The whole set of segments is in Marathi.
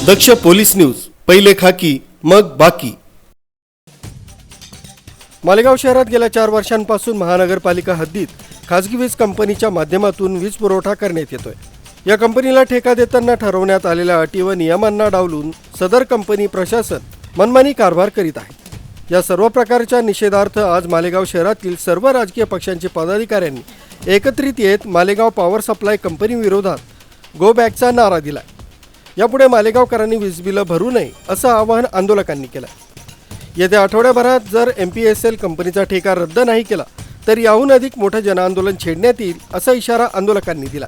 दक्ष पोलीस न्यूज, पहिले खाकी मग बाकी। मालेगाव शहरात गेल्या 4 वर्षांपासून महानगरपालिका हद्दीत खासगी वीज कंपनीच्या माध्यमातून वीज पुरवठा करण्यात येतोय। या कंपनीला ठेका देताना ठरवण्यात आलेल्या अटी व नियमांना डावलून सदर कंपनी प्रशासन मनमानी कारभार करीत आहे। या सर्व प्रकारच्या निषेधार्थ आज मालेगाव शहरातील सर्व राजकीय पक्षांचे पदाधिकाऱ्यांनी एकत्रित येत मालेगाव पॉवर सप्लाय कंपनी विरोधात गो बॅकचा नारा दिला। यापुढे मालेगावकरांनी वीज बिलं भरू नये असं आवाहन आंदोलकांनी केलं। येत्या आठवड्याभरात जर MPSL कंपनीचा ठेका रद्द नाही केला तर याहून अधिक मोठं जनआंदोलन छेडण्यात येईल असा इशारा आंदोलकांनी दिला।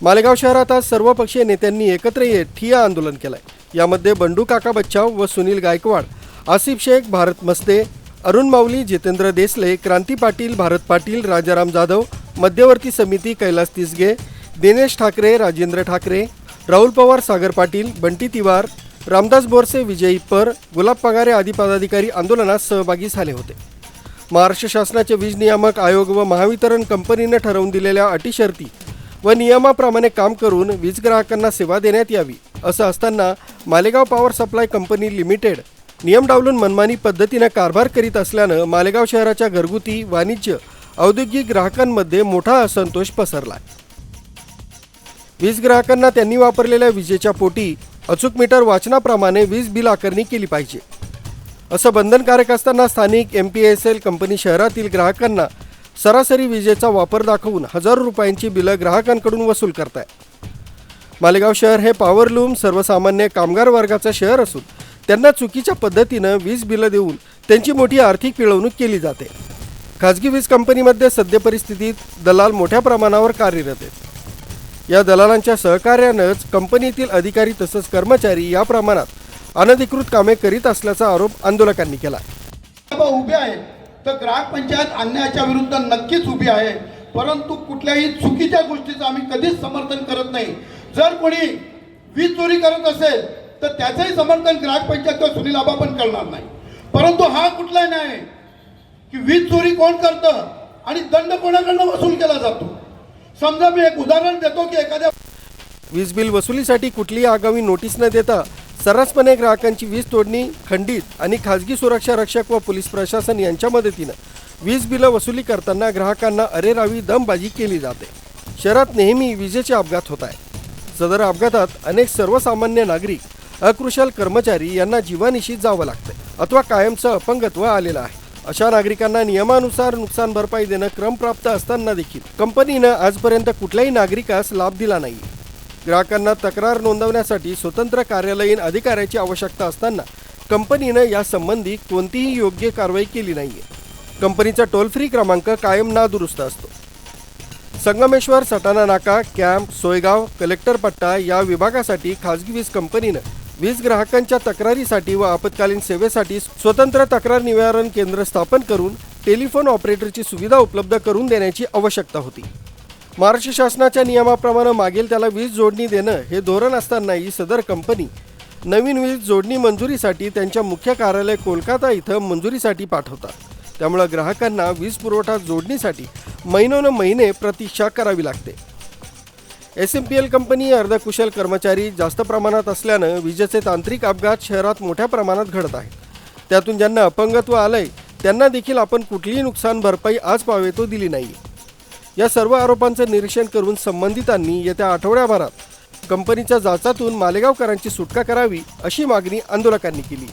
मालेगाव शहरात आज सर्व पक्षीय नेत्यांनी एकत्र येत ठिय्या आंदोलन केलंय। यामध्ये बंडू काका बच्चाव व सुनील गायकवाड, आसिफ शेख, भारत मस्ते, अरुण माऊली, जितेंद्र देसले, क्रांती पाटील, भारत पाटील, राजाराम जाधव, मध्यवर्ती समिती कैलास तिसगे, दिनेश ठाकरे, राजेंद्र ठाकरे, राहुल पवार, सागर पाटील, बंटी तिवार, रामदास बोरसे, विजय पर, गुलाब पगारे आदी पदाधिकारी आंदोलनात सहभागी झाले होते। महाराष्ट्र शासनाचे वीज नियामक आयोग व महावितरण कंपनीने ठरवून दिलेल्या अटी शर्ती व नियमाप्रमाणे काम करून वीज ग्राहकांना सेवा देण्यात यावी असं असताना Malegaon power supply company limited नियम डावलून मनमानी पद्धतीने कारभार करीत असल्यानं मालेगाव शहराच्या घरगुती, वाणिज्य, औद्योगिक ग्राहकांमध्ये मोठा असंतोष पसरला। वीज ग्राहकांना त्यांनी वापरलेल्या विजेच्या पोटी अचूक मीटर वाचनाप्रमाणे वीज बिल आकारणी केली पाहिजे असं बंधनकारक असताना स्थानिक MPSL कंपनी शहरातील ग्राहकांना सरासरी विजेचा वापर दाखवून हजारो रुपयांची बिलं ग्राहकांकडून वसूल करताय। मालेगाव शहर हे पॉवरलूम सर्वसामान्य कामगार वर्गाचं शहर असून त्यांना चुकीच्या पद्धतीनं वीज बिलं देऊन त्यांची मोठी आर्थिक पिळवणूक केली जाते। खाजगी वीज कंपनीमध्ये सद्य परिस्थितीत दलाल मोठ्या प्रमाणावर कार्यरत आहेत। या दलालांच्या सहकार्यानंच कंपनीतील अधिकारी तसंच कर्मचारी या प्रमाणात अनधिकृत कामे करीत असल्याचा आरोप आंदोलकांनी केला। उभे आहे तर ग्राहक पंचायत अन्यायाच्या विरुद्ध नक्कीच उभी आहे, परंतु कुठल्याही चुकीच्या गोष्टीचं आम्ही कधीच समर्थन करत नाही। जर कोणी वीज चोरी करत असेल तर त्याचंही समर्थन ग्राहक पंचायत किंवा सुनील आबा पण करणार नाही। परंतु हा कुठला न्याय आहे की वीज चोरी कोण करतं आणि दंड कोणाकडनं वसूल केला जातो। समजा मी एक उदाहरण देतो की एखाद्या वीज बिल वसुलीसाठी कुठलीही आगामी नोटीस न देता सर्रासपणे ग्राहकांची वीज तोडणी खंडित आणि खाजगी सुरक्षा रक्षक व पोलीस प्रशासन यांच्या मदतीनं वीज बिलं वसुली करताना ग्राहकांना अरेरावी दमबाजी केली जाते। शहरात नेहमी विजेचे अपघात होत आहेत। सदर अपघातात अनेक सर्वसामान्य नागरिक, अकुशल कर्मचारी यांना जीवानिशी जावं लागतंय अथवा कायमचं अपंगत्व आलेलं आहे। अशा नागरिकांना नियमानुसार नुकसान भरपाई देणं क्रमप्राप्त असताना देखील कंपनीनं आजपर्यंत कुठल्याही नागरिकास लाभ दिला नाही। ग्राहकांना तक्रार नोंदवण्यासाठी स्वतंत्र कार्यालयीन अधिकाऱ्याची आवश्यकता असताना कंपनीनं यासंबंधी कोणतीही योग्य कारवाई केली नाहीये। कंपनीचा टोल फ्री क्रमांक कायम नादुरुस्त असतो। संगमेश्वर, सटाणा नाका, कॅम्प, सोयगाव, कलेक्टर पट्टा या विभागासाठी खाजगी वीज कंपनीनं वीज ग्राहकांच्या तक्रारीसाठी व आपत्कालीन सेवेसाठी स्वतंत्र तक्रार निवारण केंद्र स्थापन करून टेलिफोन ऑपरेटरची सुविधा उपलब्ध करून देण्याची आवश्यकता होती। महाराष्ट्र शासनाच्या नियमाप्रमाणे मागेल त्याला वीज जोडणी देणं हे धोरण असतानाही सदर कंपनी नवीन वीज जोडणी मंजुरीसाठी त्यांच्या मुख्य कार्यालय कोलकाता इथं मंजुरीसाठी पाठवतात। त्यामुळे ग्राहकांना वीज पुरवठा जोडणीसाठी महिने प्रतीक्षा करावी लागते। SMPL कंपनी अर्धकुशल कर्मचारी जास्त प्रमाणात असल्यानं विजेचे तांत्रिक अपघात शहरात मोठ्या प्रमाणात घडत आहेत। त्यातून ज्यांना अपंगत्व आलंय त्यांना देखील आपण कुठलीही नुकसान भरपाई आज पावेतो दिली नाही। या सर्व आरोपांचं निरीक्षण करून संबंधितांनी येत्या आठवड्याभरात कंपनीच्या जाचातून मालेगावकरांची सुटका करावी अशी मागणी आंदोलकांनी केली।